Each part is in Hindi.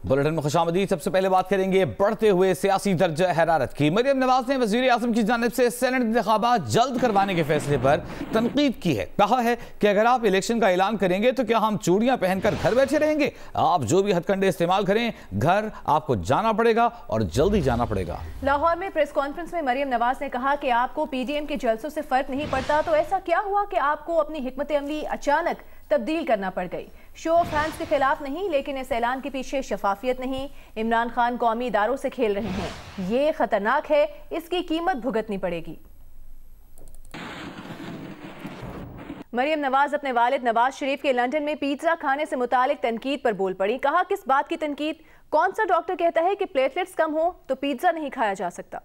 बुलेटिन में खुशामदीद। सबसे पहले बात करेंगे बढ़ते हुए सियासी दर्जा हरारत की। मरियम नवाज ने वज़ीर आज़म की जानिब से सेनेट इंतखाबात जल्द करवाने के फैसले पर तनकीद की है। कहा है कि अगर आप इलेक्शन का ऐलान करेंगे तो क्या हम चूड़ियां पहनकर घर बैठे रहेंगे? आप जो भी हथकंडे इस्तेमाल करें, घर आपको जाना पड़ेगा और जल्दी जाना पड़ेगा। लाहौर में प्रेस कॉन्फ्रेंस में मरियम नवाज ने कहा कि आपको पीडीएम के जलसों से फर्क नहीं पड़ता, तो ऐसा क्या हुआ कि आपको अपनी हिकमत अमली अचानक तब्दील करना पड़ गई? शो ऑफ हैंड्स के खिलाफ नहीं, लेकिन इस ऐलान के पीछे शफाफियत नहीं। इमरान खान कौमी इदारों से खेल रहे हैं। ये खतरनाक है, इसकी कीमत भुगतनी पड़ेगी। मरियम नवाज अपने वालिद नवाज शरीफ के लंदन में पिज्जा खाने से मुतालिक तनकीद पर बोल पड़ी। कहा, किस बात की तनकीद? कौन सा डॉक्टर कहता है कि प्लेटलेट्स कम हो तो पिज्जा नहीं खाया जा सकता?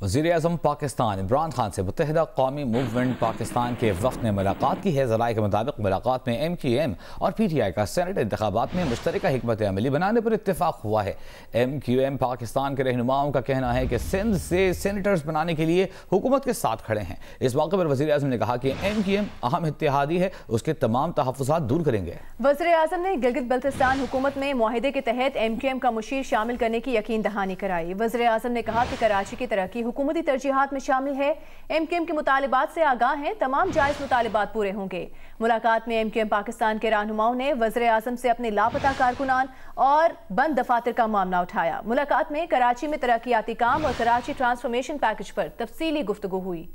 वज़ीर आज़म पाकिस्तान इमरान खान से मुत्तहिदा कौमी मूवमेंट पाकिस्तान के वफ़द ने मुलाकात की है। ज़राए के मुताबिक मुलाकात में MQM और PTI का सेनेट इंतखाबात में मुश्तरका हिकमत अमली बनाने पर इत्तेफाक हुआ है। MQM पाकिस्तान के रहनुमाओं का कहना है कि सिंध से सेनेटर्स बनाने के लिए हुकूमत के साथ खड़े हैं। इस मौके पर वज़ीर आज़म ने कहा कि MQM अहम इत्तेहादी है, उसके तमाम तहफ़्फ़ुज़ात दूर करेंगे। वज़ीर आज़म ने गिलगित बल्तिस्तान हुकूमत में मुआहिदे के तहत MQM का मुशीर शामिल करने की यकीन दहानी कराई। वज़ीर आज़म ने कहा कि कराची की तरक्की हुकूमती तरजीहात में शामिल है। MQM के मुतालिबात से आगाह हैं, तमाम जायज़ मुतालिबात पूरे होंगे। मुलाकात में MQM पाकिस्तान के रहनुमाओं ने वज़ीर आज़म से अपने लापता कारकुनान और बंद दफातर का मामला उठाया। मुलाकात में कराची में तरक्याती काम और कराची ट्रांसफॉर्मेशन पैकेज पर तफसीली गुफ्तगू हुई।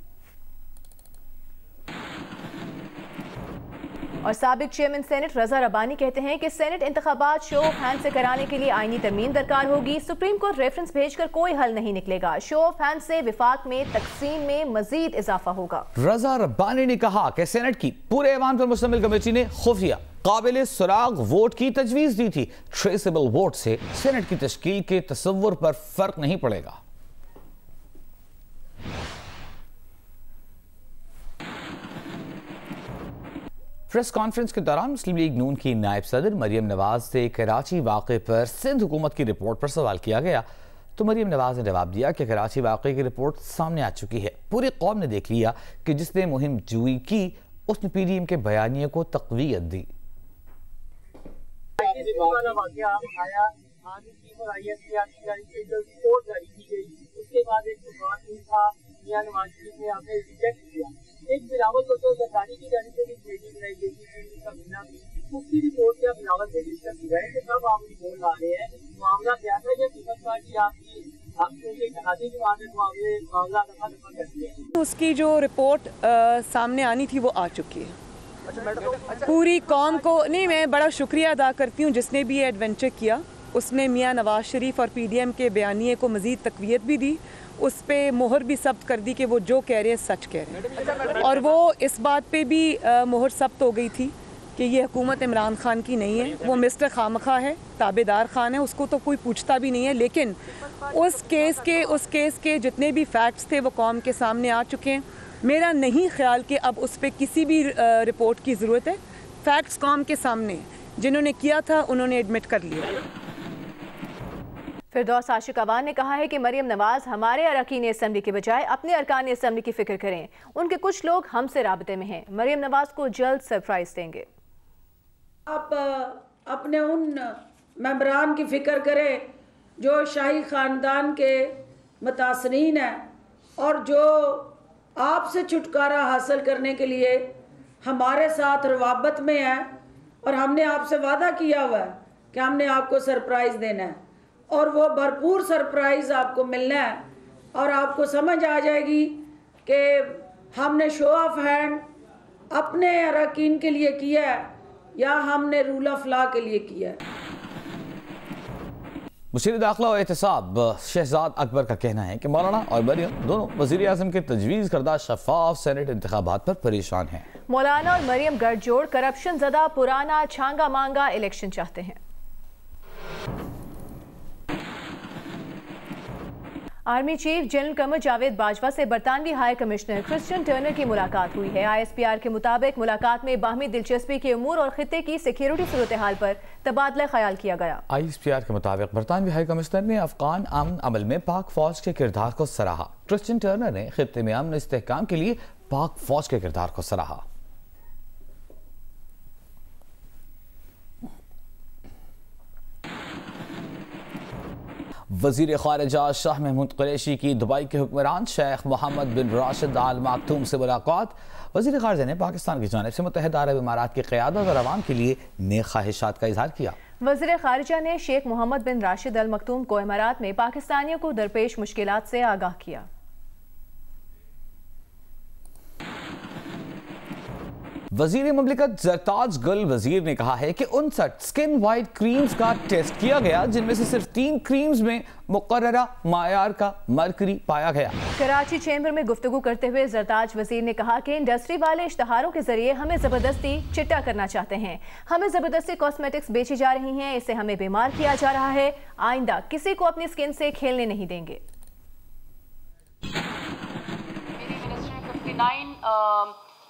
और साबिक चेयरमैन सेनेट रजा रब्बानी कहते हैं कि सेनेट इंतखाबात शो ऑफ हैंड से कराने के लिए आईनी तरमीम दरकार होगी। सुप्रीम कोर्ट रेफरेंस भेजकर कोई हल नहीं निकलेगा। शो ऑफ हैंड से विफाक में तकसीम में मजीद इजाफा होगा। रजा रब्बानी ने कहा कि सेनेट की पूरे ऐवान पर मुश्तमिल कमेटी ने खुफिया काबिल सुराग वोट की तजवीज़ दी थी। ट्रेसेबल वोट से सेनेट की तश्कील के तसव्वुर पर फर्क नहीं पड़ेगा। प्रेस कॉन्फ्रेंस के दौरान मुस्लिम लीग नून की नायब सदर मरियम नवाज से कराची वाक़े पर सिंध हुकूमत की रिपोर्ट पर सवाल किया गया तो मरियम नवाज ने जवाब दिया कि कराची वाक़े की रिपोर्ट सामने आ चुकी है। पूरी कौम ने देख लिया कि जिसने मुहिम जुई की उसने PDM के बयानिए को तक़वियत दी। एक बिलावल को तो सरकारी की जानिब से भी ट्रेनिंग कराई गई थी, उसकी रिपोर्ट क्या बिलावल से डिस्कस की गई कि तब आप बोल रहे हैं मामला क्या था? ये पीपल्स पार्टी आपकी इत्तेहादी की मामला दफा दफा करती है। उसकी जो रिपोर्ट सामने आनी थी वो आ चुकी है। पूरी कौम को नहीं, मैं बड़ा शुक्रिया अदा करती हूँ जिसने भी ये एडवेंचर किया। उसमें मियाँ नवाज शरीफ और PDM के बयानिए को मज़ीद तक़वियत भी दी, उस पर मोहर भी सब्त कर दी कि वो जो कह रहे हैं सच कह रहे हैं। और वो इस बात पे भी मोहर सब्त हो गई थी कि ये हुकूमत इमरान खान की नहीं है, वो मिस्टर खामखा है, ताबेदार खान है, उसको तो कोई पूछता भी नहीं है। लेकिन उस केस के जितने भी फैक्ट्स थे वो कौम के सामने आ चुके हैं। मेरा नहीं ख्याल कि अब उस पर किसी भी रिपोर्ट की ज़रूरत है। फैक्ट्स कौम के सामने, जिन्होंने किया था उन्होंने एडमिट कर लिया। फिरदौस आशिक अवान ने कहा है कि मरियम नवाज हमारे अरकान असम्बली के बजाय अपने अरकान असम्बली की फिक्र करें। उनके कुछ लोग हमसे राबते में हैं। मरियम नवाज को जल्द सरप्राइज देंगे। आप अपने उन मेंबरान की फिक्र करें जो शाही ख़ानदान के मुतासरीन हैं और जो आपसे छुटकारा हासिल करने के लिए हमारे साथ रवाबत में हैं, और हमने आपसे वादा किया हुआ है कि हमने आपको सरप्राइज़ देना है और वो भरपूर सरप्राइज़ आपको मिलना है। और आपको समझ आ जाएगी कि हमने शो ऑफ हैंड अपने अरकान के लिए किया है या हमने रूल ऑफ लॉ के लिए किया है। मुशीर दाखिला और एहतसाब शहजाद अकबर का कहना है कि मौलाना और मरियम दोनों वज़ीर आज़म के तजवीज़ करदा शफाफ सेनेट इंतखाबात पर परेशान हैं। मौलाना और मरियम गठजोड़ करप्शन ज़दा पुराना छांगा मांगा इलेक्शन चाहते हैं। Army chief general Qamar Javed Bajwa से बरतानवी हाई कमिश्नर क्रिश्चियन टर्नर की मुलाकात हुई है। ISPR के मुताबिक मुलाकात में बाहमी दिलचस्पी के उमूर और खित्ते की सिक्योरिटी सूरत हाल पर तबादला ख्याल किया गया। ISPR के मुताबिक बरतानवी हाई कमिश्नर ने अफगान अमन अमल में पाक फौज के किरदार को सराहा। क्रिश्चियन टर्नर ने खित्ते में अमन इस्तेहकाम के लिए पाक फौज के किरदार को सराहा। वज़ीर ख़ारिजा शाह महमूद कुरैशी की दुबई के हुक्मरान शेख मोहम्मद बिन राशिद आल मखतूम से मुलाकात। वज़ीर ख़ारिजा ने पाकिस्तान की जानिब से मुत्तहिदा अरब इमारात की क़यादत और अवाम के लिए नेक ख्वाहिशात का इजहार किया। वज़ीर ख़ारिजा ने शेख मोहम्मद बिन राशिद अल मखतूम को इमारात में पाकिस्तानियों को दरपेश मुश्किलात से आगाह किया। वज़ीर ममलिकत ज़रताज गुल वज़ीर ने कहा है कि 59 स्किन वाइट क्रीम्स का टेस्ट किया गया, जिनमें से सिर्फ 3 क्रीम्स में मुकर्ररा मायार का मरकरी पाया गया। कराची चैम्बर में गुफ्तगू करते हुए ज़रताज वज़ीर ने कहा कि इंडस्ट्री वाले इश्तहारों के जरिए हमें ज़बरदस्ती चिट्टा करना चाहते हैं। हमें ज़बरदस्ती कॉस्मेटिक्स बेची जा रही हैं, इससे हमें बीमार किया जा रहा है। आइंदा किसी को अपनी स्किन से खेलने नहीं देंगे।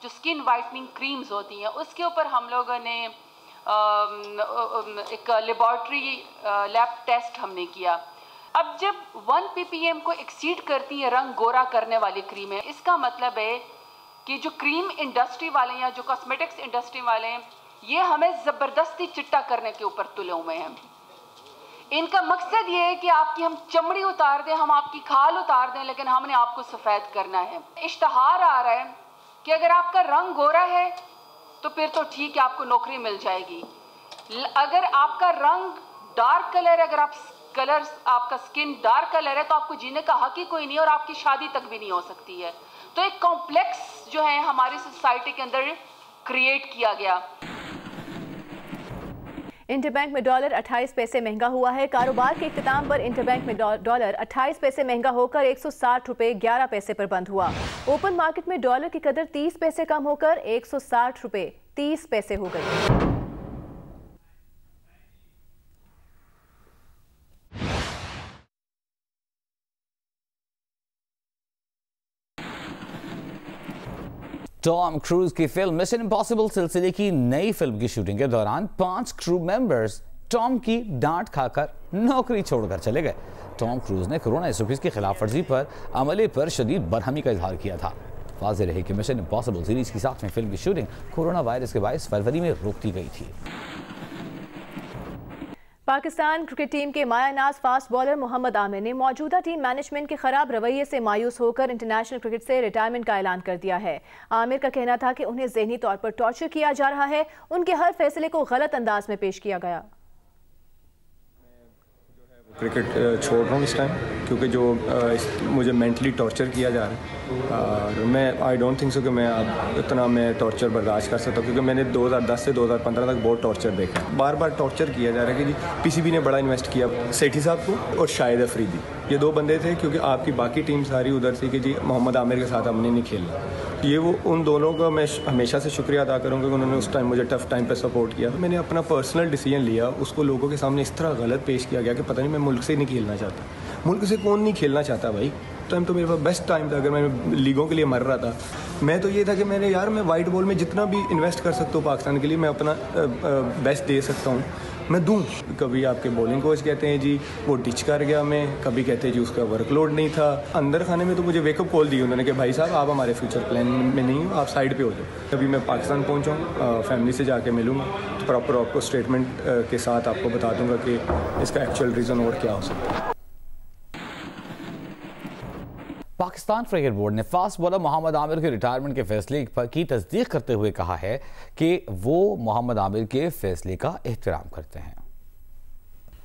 जो स्किन वाइटनिंग क्रीम्स होती हैं उसके ऊपर हम लोगों ने एक लेबॉर्ट्री लैब टेस्ट हमने किया। अब जब 1 ppm को एक्सीड करती है रंग गोरा करने वाली क्रीमें, इसका मतलब है कि जो क्रीम इंडस्ट्री वाले या जो कॉस्मेटिक्स इंडस्ट्री वाले हैं ये हमें ज़बरदस्ती चिट्टा करने के ऊपर तुले हुए हैं। इनका मकसद ये है कि आपकी हम चमड़ी उतार दें, हम आपकी खाल उतार दें, लेकिन हमने आपको सफ़ेद करना है। इश्तहार आ रहा है कि अगर आपका रंग गोरा है तो फिर तो ठीक है, आपको नौकरी मिल जाएगी। अगर आपका रंग डार्क कलर है, अगर आपका स्किन डार्क कलर है तो आपको जीने का हक ही कोई नहीं और आपकी शादी तक भी नहीं हो सकती है। तो एक कॉम्प्लेक्स जो है हमारी सोसाइटी के अंदर क्रिएट किया गया। इंटरबैंक में डॉलर 28 पैसे महंगा हुआ है। कारोबार के इख्तिताम पर इंटरबैंक में डॉलर 28 पैसे महंगा होकर 160 रुपये 11 पैसे पर बंद हुआ। ओपन मार्केट में डॉलर की कदर 30 पैसे कम होकर 160 रुपये 30 पैसे हो गई। टॉम क्रूज की फिल्म मिशन इम्पॉसिबल सिलसिले की नई फिल्म की शूटिंग के दौरान 5 क्रू मेंबर्स टॉम की डांट खाकर नौकरी छोड़कर चले गए। टॉम क्रूज ने कोरोना SOPs की खिलाफ वर्जी पर अमले पर शदीद बरहमी का इजहार किया था। वाज़ेह रहे कि मिशन इम्पॉसिबल सीरीज की 7वीं फिल्म की शूटिंग कोरोना वायरस के बायस फरवरी में रोक दी गई थी। पाकिस्तान क्रिकेट टीम के मायानाज फास्ट बॉलर मोहम्मद आमिर ने मौजूदा टीम मैनेजमेंट के खराब रवैये से मायूस होकर इंटरनेशनल क्रिकेट से रिटायरमेंट का ऐलान कर दिया है। आमिर का कहना था कि उन्हें ज़हनी तौर पर टॉर्चर किया जा रहा है, उनके हर फैसले को गलत अंदाज में पेश किया गया। क्रिकेट छोड़ रहा हूँ इस टाइम क्योंकि जो मुझे मेंटली टॉर्चर किया जा रहा है और मैं आई डोंट थिंक सो कि मैं अब इतना मैं टॉर्चर बर्दाश्त कर सकता हूँ, क्योंकि मैंने 2010 से 2015 तक बहुत टॉर्चर देखा है। बार बार टॉर्चर किया जा रहा है कि जी PCB ने बड़ा इन्वेस्ट किया सेठी साहब को और शाहिद अफरीदी, ये 2 बंदे थे, क्योंकि आपकी बाकी टीम सारी उधर थी कि जी मोहम्मद आमिर के साथ हमने नहीं खेलना। ये वो उन दोनों का मैं हमेशा से शुक्रिया अदा करूँगा कि उन्होंने उस टाइम मुझे टफ टाइम पे सपोर्ट किया। मैंने अपना पर्सनल डिसीजन लिया, उसको लोगों के सामने इस तरह गलत पेश किया गया कि पता नहीं मैं मुल्क से नहीं खेलना चाहता। मुल्क से कौन नहीं खेलना चाहता भाई? टाइम तो मेरे पास बेस्ट टाइम था, अगर मैं लीगों के लिए मर रहा था। मैं तो ये था कि मैंने यार मैं वाइट बॉल में जितना भी इन्वेस्ट कर सकता हूँ पाकिस्तान के लिए, मैं अपना बेस्ट दे सकता हूँ, मैं दूँ। कभी आपके बॉलिंग कोच कहते हैं जी वो डिच कर गया, मैं कभी कहते हैं जी उसका वर्कलोड नहीं था। अंदर खाने में तो मुझे वेकअप कॉल दी उन्होंने कि भाई साहब आप हमारे फ्यूचर प्लान में नहीं हो, आप साइड पे हो जाओ। कभी मैं पाकिस्तान पहुँचाऊँ, फैमिली से जाके मिलूँगा तो प्रॉपर आपको स्टेटमेंट के साथ आपको बता दूँगा कि इसका एक्चुअल रीज़न और क्या हो सकता है। पाकिस्तान क्रिकेट बोर्ड ने फास्ट बॉलर मोहम्मद आमिर के रिटायरमेंट के फैसले की तस्दीक करते हुए कहा है कि वो मोहम्मद आमिर के फैसले का एहतराम करते हैं।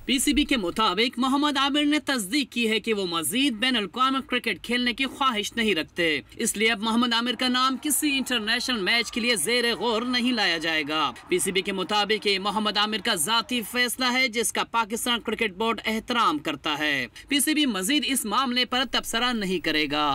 PCB के मुताबिक मोहम्मद आमिर ने तस्दीक की है कि वो मजीद बैनुल-अक़वामी क्रिकेट खेलने की ख्वाहिश नहीं रखते, इसलिए अब मोहम्मद आमिर का नाम किसी इंटरनेशनल मैच के लिए ज़ेरे गौर नहीं लाया जाएगा। PCB के मुताबिक ये मोहम्मद आमिर का ज़ाती फैसला है जिसका पाकिस्तान क्रिकेट बोर्ड एहतराम करता है। PCB मजीद इस मामले पर तबसरा नहीं करेगा।